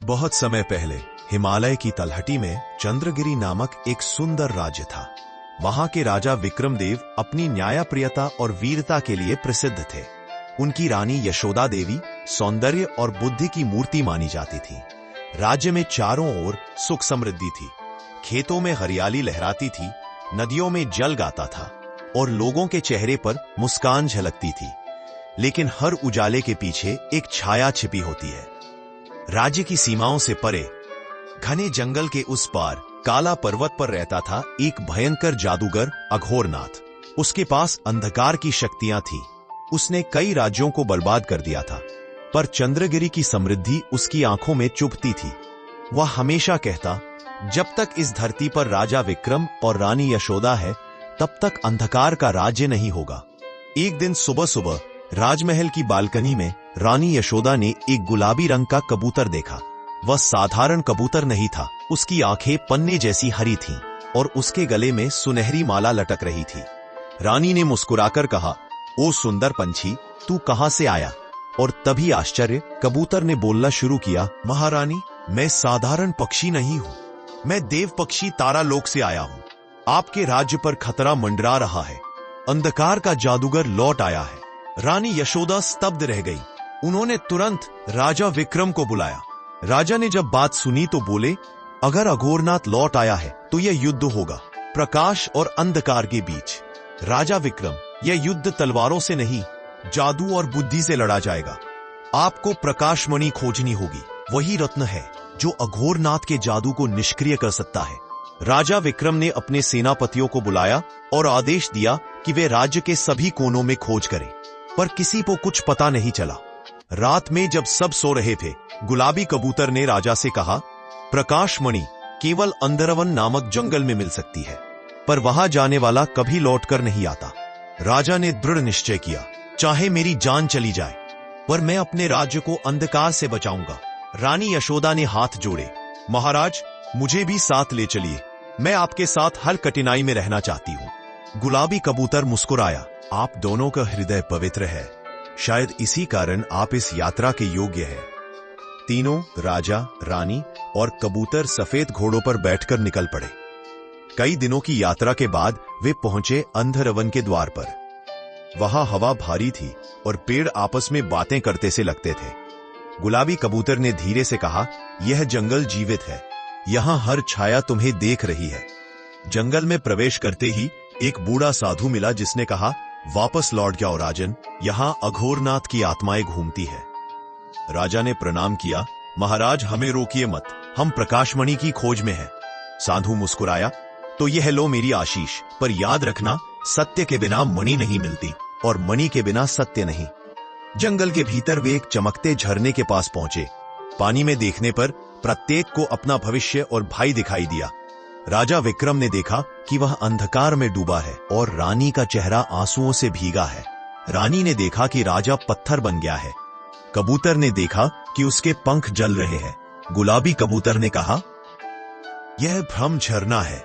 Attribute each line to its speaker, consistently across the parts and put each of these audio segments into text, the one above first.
Speaker 1: बहुत समय पहले हिमालय की तलहटी में चंद्रगिरी नामक एक सुंदर राज्य था। वहां के राजा विक्रमदेव अपनी न्यायप्रियता और वीरता के लिए प्रसिद्ध थे। उनकी रानी यशोदा देवी सौंदर्य और बुद्धि की मूर्ति मानी जाती थी। राज्य में चारों ओर सुख समृद्धि थी। खेतों में हरियाली लहराती थी, नदियों में जल गाता था और लोगों के चेहरे पर मुस्कान झलकती थी। लेकिन हर उजाले के पीछे एक छाया छिपी होती है। राज्य की सीमाओं से परे घने जंगल के उस पार काला पर्वत पर रहता था एक भयंकर जादूगर अघोरनाथ। उसके पास अंधकार की शक्तियां थी। उसने कई राज्यों को बर्बाद कर दिया था, पर चंद्रगिरी की समृद्धि उसकी आंखों में चुभती थी। वह हमेशा कहता, जब तक इस धरती पर राजा विक्रम और रानी यशोदा है, तब तक अंधकार का राज्य नहीं होगा। एक दिन सुबह सुबह राजमहल की बालकनी में रानी यशोदा ने एक गुलाबी रंग का कबूतर देखा। वह साधारण कबूतर नहीं था। उसकी आंखें पन्ने जैसी हरी थीं और उसके गले में सुनहरी माला लटक रही थी। रानी ने मुस्कुराकर कहा, ओ सुंदर पंछी, तू कहां से आया? और तभी आश्चर्य, कबूतर ने बोलना शुरू किया, महारानी, मैं साधारण पक्षी नहीं हूं। मैं देव पक्षी तारालोक से आया हूं। आपके राज्य पर खतरा मंडरा रहा है। अंधकार का जादूगर लौट आया है। रानी यशोदा स्तब्ध रह गई। उन्होंने तुरंत राजा विक्रम को बुलाया। राजा ने जब बात सुनी तो बोले, अगर अघोरनाथ लौट आया है तो यह युद्ध होगा, प्रकाश और अंधकार के बीच। राजा विक्रम, यह युद्ध तलवारों से नहीं, जादू और बुद्धि से लड़ा जाएगा। आपको प्रकाशमणि खोजनी होगी। वही रत्न है जो अघोरनाथ के जादू को निष्क्रिय कर सकता है। राजा विक्रम ने अपने सेनापतियों को बुलाया और आदेश दिया कि वे राज्य के सभी कोनों में खोज करें, पर किसी को कुछ पता नहीं चला। रात में जब सब सो रहे थे, गुलाबी कबूतर ने राजा से कहा, प्रकाशमणि केवल अंधरवन नामक जंगल में मिल सकती है, पर वहां जाने वाला कभी लौटकर नहीं आता। राजा ने दृढ़ निश्चय किया, चाहे मेरी जान चली जाए, पर मैं अपने राज्य को अंधकार से बचाऊंगा। रानी यशोदा ने हाथ जोड़े, महाराज, मुझे भी साथ ले चलिए। मैं आपके साथ हर कठिनाई में रहना चाहती हूं। गुलाबी कबूतर मुस्कुराया, आप दोनों का हृदय पवित्र है। शायद इसी कारण आप इस यात्रा के योग्य हैं। तीनों, राजा, रानी और कबूतर, सफेद घोड़ों पर बैठकर निकल पड़े। कई दिनों की यात्रा के बाद वे पहुंचे अंधरवन के द्वार पर। वहां हवा भारी थी और पेड़ आपस में बातें करते से लगते थे। गुलाबी कबूतर ने धीरे से कहा, यह जंगल जीवित है। यहां हर छाया तुम्हें देख रही है। जंगल में प्रवेश करते ही एक बूढ़ा साधु मिला जिसने कहा, वापस लौट जाओ राजन, यहां अघोरनाथ की आत्माएं घूमती है। राजा ने प्रणाम किया, महाराज, हमें रोकिए मत, हम प्रकाशमणि की खोज में हैं। साधु मुस्कुराया, तो यह लो मेरी आशीष, पर याद रखना, सत्य के बिना मणि नहीं मिलती और मणि के बिना सत्य नहीं। जंगल के भीतर वे एक चमकते झरने के पास पहुंचे। पानी में देखने पर प्रत्येक को अपना भविष्य और भाई दिखाई दिया। राजा विक्रम ने देखा कि वह अंधकार में डूबा है और रानी का चेहरा आंसुओं से भीगा है। रानी ने देखा कि राजा पत्थर बन गया है। कबूतर ने देखा कि उसके पंख जल रहे हैं। गुलाबी कबूतर ने कहा, यह भ्रम झरना है।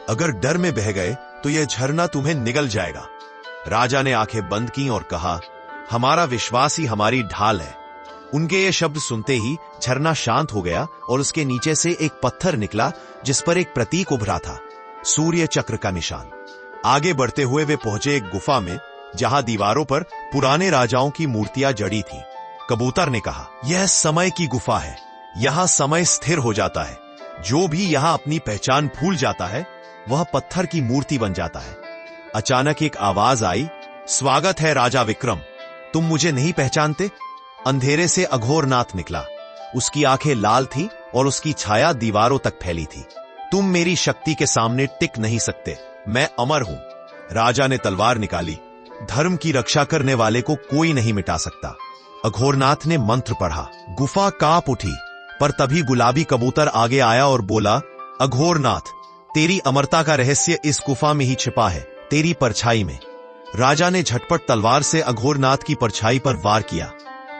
Speaker 1: अगर डर में बह गए तो यह झरना तुम्हें निगल जाएगा। राजा ने आंखें बंद की और कहा, हमारा विश्वास ही हमारी ढाल है। उनके ये शब्द सुनते ही झरना शांत हो गया और उसके नीचे से एक पत्थर निकला जिस पर एक प्रतीक उभरा था, सूर्य चक्र का निशान। आगे बढ़ते हुए वे पहुंचे एक गुफा में जहां दीवारों पर पुराने राजाओं की मूर्तियां जड़ी थीं। कबूतर ने कहा, यह समय की गुफा है। यहां समय स्थिर हो जाता है। जो भी यहां अपनी पहचान भूल जाता है, वह पत्थर की मूर्ति बन जाता है। अचानक एक आवाज आई, स्वागत है राजा विक्रम, तुम मुझे नहीं पहचानते? अंधेरे से अघोरनाथ निकला। उसकी आंखें लाल थीं और उसकी छाया दीवारों तक फैली थी। तुम मेरी शक्ति के सामने टिक नहीं सकते। मैं अमर हूं। राजा ने तलवार निकाली। धर्म की रक्षा करने वाले को कोई नहीं मिटा सकता। अघोरनाथ ने मंत्र पढ़ा। गुफा कांप उठी, पर तभी गुलाबी कबूतर आगे आया और बोला, अघोरनाथ, तेरी अमरता का रहस्य इस गुफा में ही छिपा है, तेरी परछाई में। राजा ने झटपट तलवार से अघोरनाथ की परछाई पर वार किया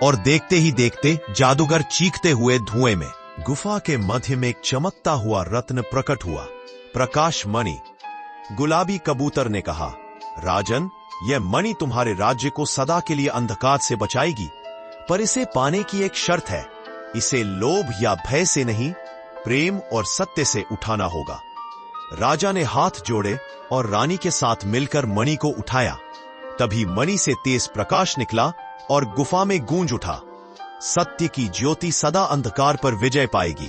Speaker 1: और देखते ही देखते जादूगर चीखते हुए धुएं में। गुफा के मध्य में एक चमकता हुआ रत्न प्रकट हुआ, प्रकाशमणि। गुलाबी कबूतर ने कहा, राजन, यह मणि तुम्हारे राज्य को सदा के लिए अंधकार से बचाएगी, पर इसे पाने की एक शर्त है। इसे लोभ या भय से नहीं, प्रेम और सत्य से उठाना होगा। राजा ने हाथ जोड़े और रानी के साथ मिलकर मणि को उठाया। तभी मणि से तेज प्रकाश निकला और गुफा में गूंज उठा, सत्य की ज्योति सदा अंधकार पर विजय पाएगी।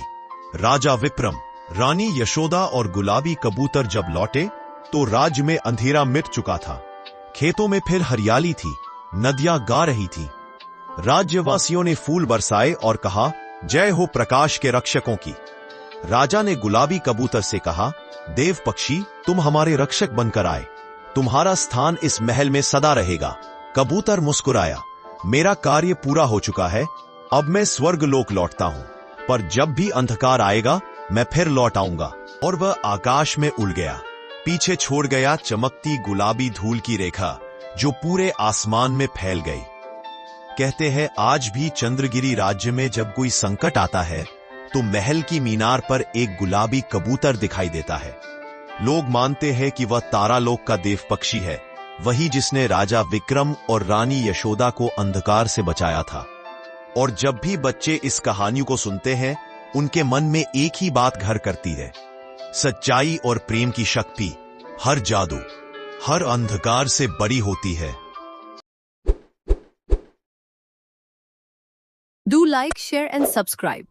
Speaker 1: राजा विक्रम, रानी यशोदा और गुलाबी कबूतर जब लौटे तो राज्य में अंधेरा मिट चुका था। खेतों में फिर हरियाली थी, नदियां गा रही थी। राज्यवासियों ने फूल बरसाए और कहा, जय हो प्रकाश के रक्षकों की। राजा ने गुलाबी कबूतर से कहा, देव पक्षी, तुम हमारे रक्षक बनकर आए, तुम्हारा स्थान इस महल में सदा रहेगा। कबूतर मुस्कुराया, मेरा कार्य पूरा हो चुका है, अब मैं स्वर्गलोक लौटता हूं, पर जब भी अंधकार आएगा मैं फिर लौट आऊंगा। और वह आकाश में उड़ गया, पीछे छोड़ गया चमकती गुलाबी धूल की रेखा जो पूरे आसमान में फैल गई। कहते हैं आज भी चंद्रगिरी राज्य में जब कोई संकट आता है तो महल की मीनार पर एक गुलाबी कबूतर दिखाई देता है। लोग मानते हैं कि वह तारालोक का देव पक्षी है, वही जिसने राजा विक्रम और रानी यशोदा को अंधकार से बचाया था। और जब भी बच्चे इस कहानी को सुनते हैं, उनके मन में एक ही बात घर करती है, सच्चाई और प्रेम की शक्ति हर जादू, हर अंधकार से बड़ी होती है।
Speaker 2: Do like, share and subscribe.